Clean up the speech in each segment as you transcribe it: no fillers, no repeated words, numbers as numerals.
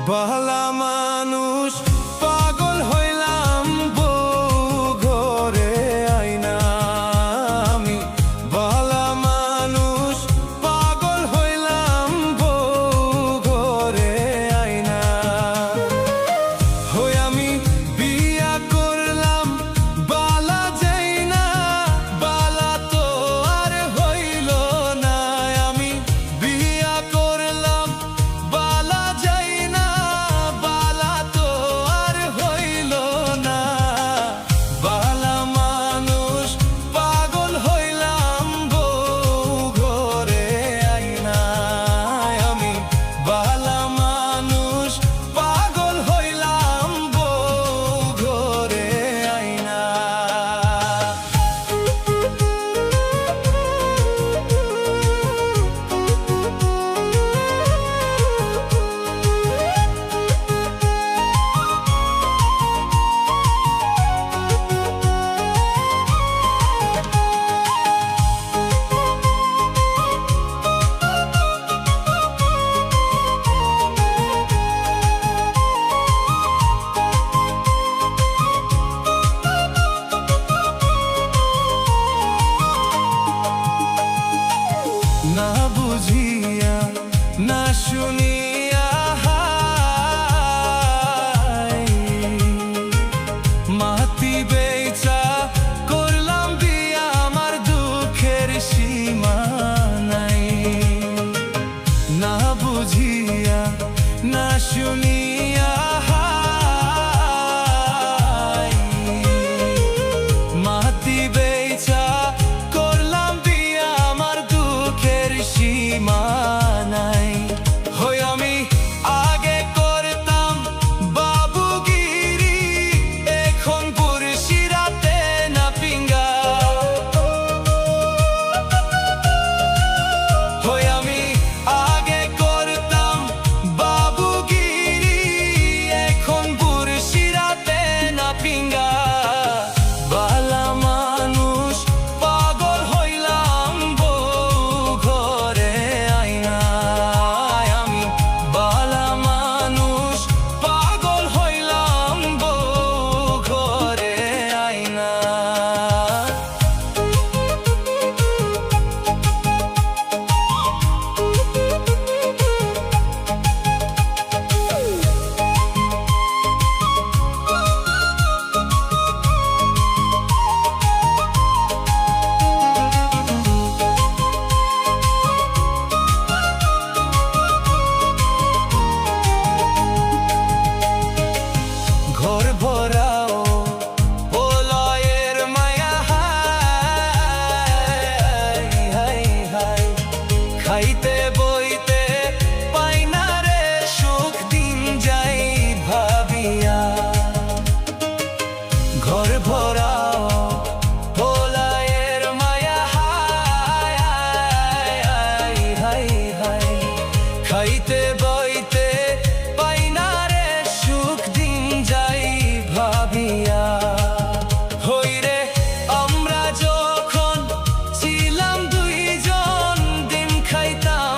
বালা মানুষ পাগল হইলাম বউ ঘরে আইনা আমি বালা মানুষ পাগল হইলাম বউ ঘরে আইনা হই আমি বিয়া করলাম বালা যাইনা বালা তো আর হইল না আমি বিয়া করলাম বালা যাইনা না বুঝিয়া না শুনিয়া মাতি বেচা করলাম বিয়া আমার দুঃখের সীমা নাই না বুঝিয়া না শুনিয়া মাতি বেচা করলাম বিয়া আমার দুঃখের সীমা নাই হই আমি আগে করতাম বাবুগিরি এখন পুরুষিরাতে না পিঙ্গা হই আমি আগে করতাম বাবুগিরি এখন পুরুষিরাতে না পিঙ্গা বালা মানুষ পাগল হইলাম বউ ঘরে আইনা আমি বালা মানুষ পাগল হইলাম বউ ঘরে আইনা ঘর ভরাও প্রলয়ের মায়া খাইতে বইতে পাই না রে সুখ দিন যাই ভাবিয়া ঘর ভরাও প্রলয়ের মায়া খাইতে বইতে পাই না রে সুখ দিন যাই ভাবিয়া হই রে আমরা যখন ছিলাম দুইজন দিন খাইতাম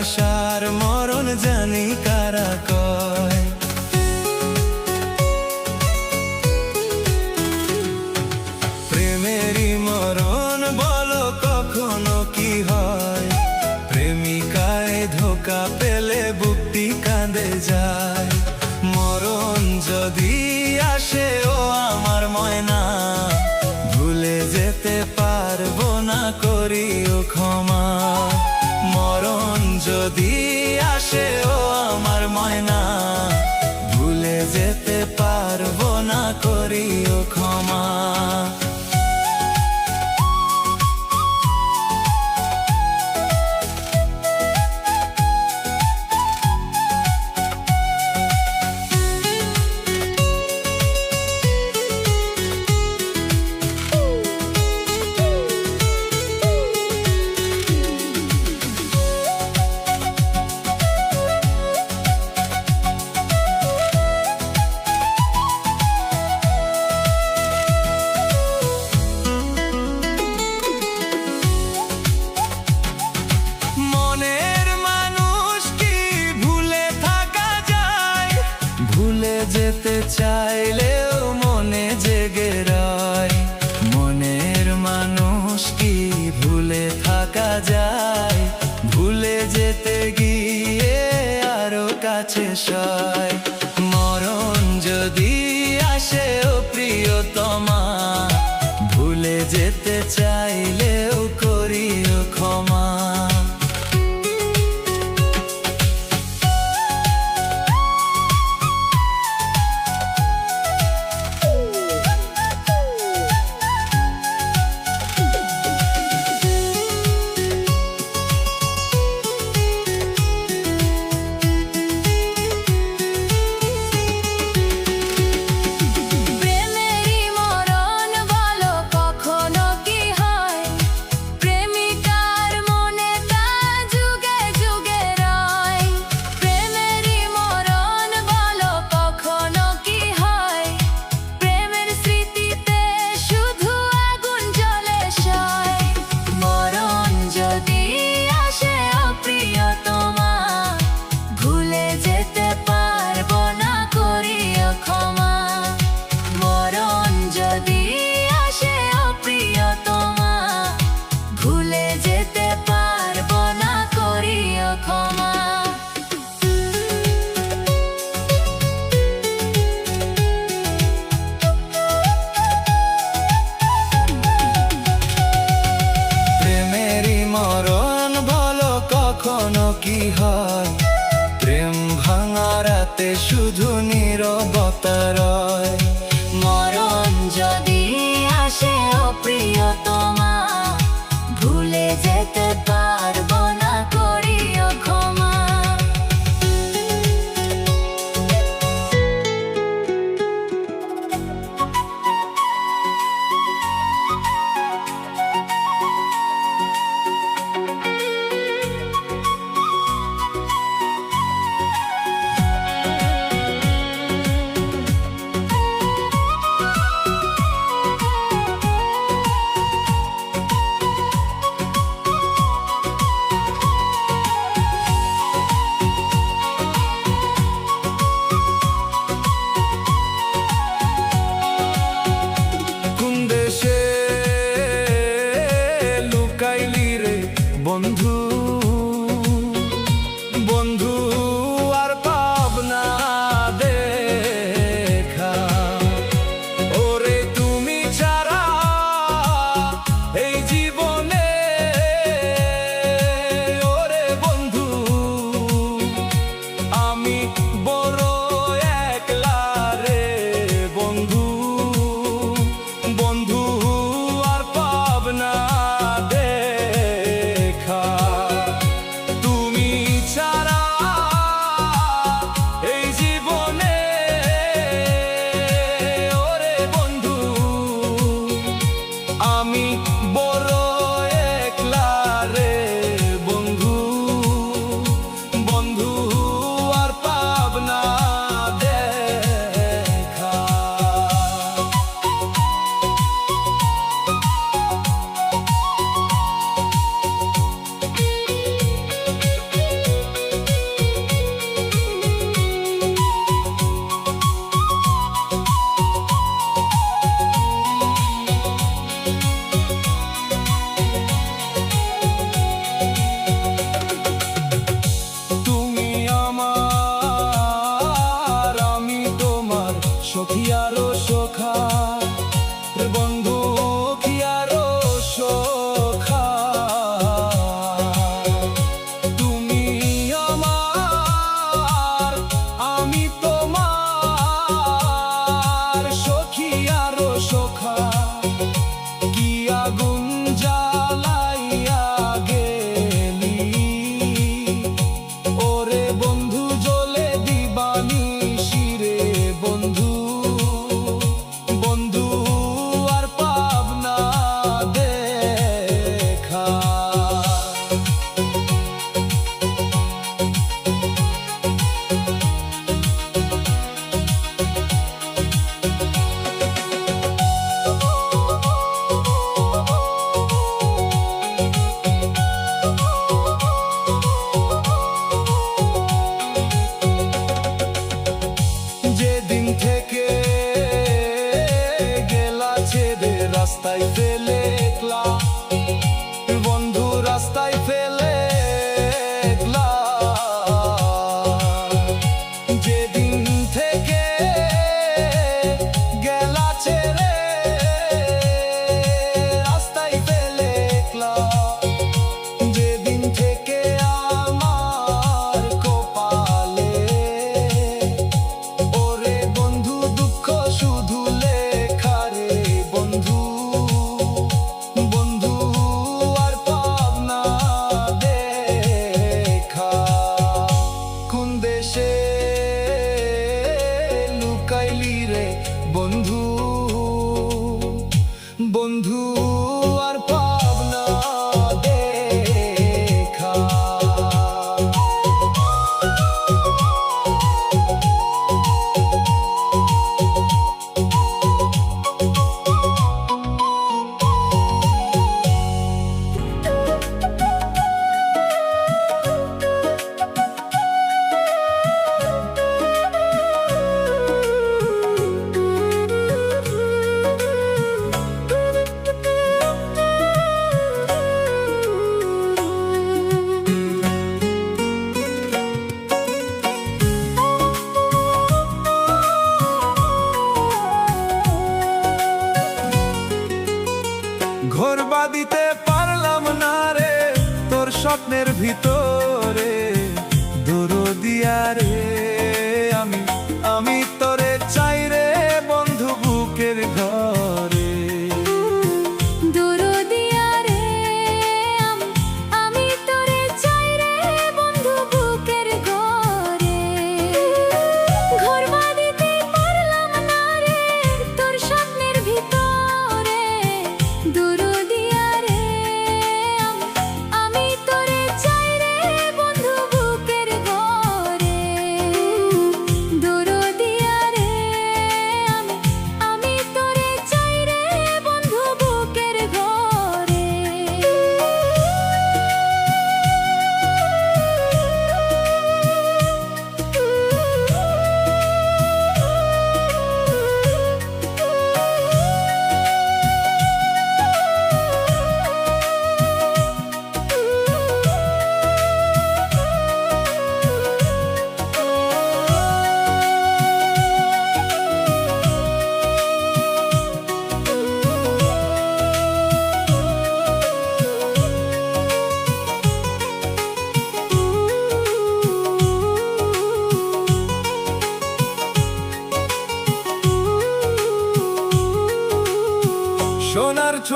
ভালোবাসার মরণ জানি কারা কয়। প্রেমেরই মরণ বলো কখনো কি হয়, প্রেমিকায় ধোকা পেলে বুকটি কাঁদে যায়। মরণ যদি আসে ও আমার ময়না, ভুলে যেতে পারবো না করিও ক্ষমা। মরণ যদি আসে ও আমার ময়না, ভুলে যেতে পারবো না করিও ক্ষমা। যেতে চাইলেও মনে জেগে রয়, মনের মানুষ কি ভুলে থাকা যায়? ভুলে যেতে গিয়ে আরো কাছে সয়। মরণ যদি আসে ও প্রিয়তমা, ভুলে যেতে চাইলেও করিও ক্ষমা। কখনো কি হয়, প্রেম ভাঙা রাতে শুধু নীরবতা রয়। মরণ যদি আসে ও প্রিয়তমা, ভুলে যেতে পারবো না করিও ক্ষমা।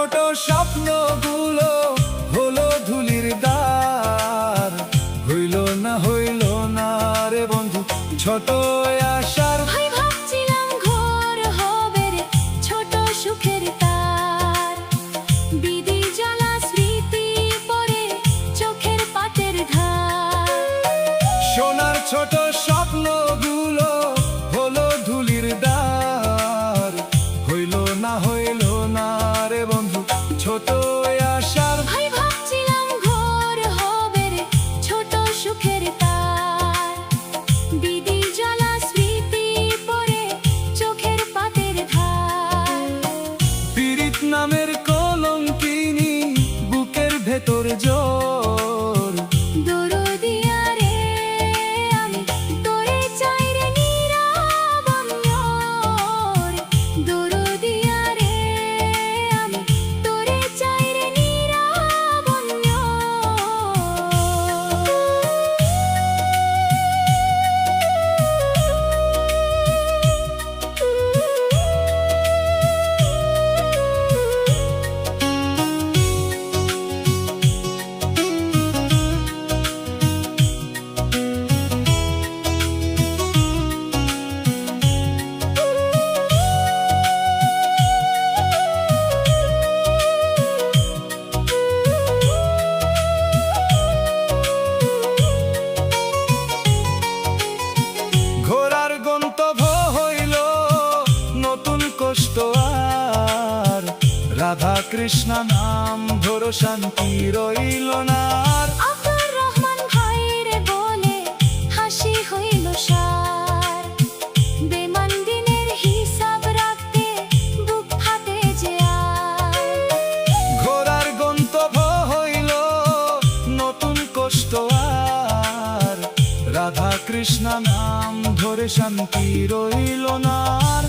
ছোট স্বপ্নগুলো হলো ধুলির দার, হইল না রে বন্ধু ছোট আশার। ভাই ভাবছিলাম ঘর হবে রে ছোট সুখের তার, বিধি জ্বালা স্মৃতি পরে চোখের পাটের ধার। সোনার ছোট স্বপ্নগুলো হলো ধুলির দার, হইল না রে বন্ধু ছোট আশার। ভাই ভাবছিলাম ঘর হবে রে ছোট সুখের তার, বিধি জ্বালা স্মৃতি পরে চোখের পাটের ধার। পীড়িত নামের কলঙ্কিনী বুকের ভেতর জোর, দরদিয়া রে আমি তোরে চাই রে নিরাবন্যর, দরদিয়া রে আমি তোরে চাই রে ঘোড়ার গন্তব্য হইল নতুন কষ্ট আর, রাধা কৃষ্ণ নাম ধরো শান্তি রইল না আর। আব্দুর রহমান ভাই রে বলে হাসি হইল সার, বেমান দিনের হিসাব রাখতে বুক ফাটে যে আর। ঘোড়ার গন্তব্য হইল নতুন কষ্ট আর, রাধা কৃষ্ণ নাম ধরে শান্তি রইল না আর।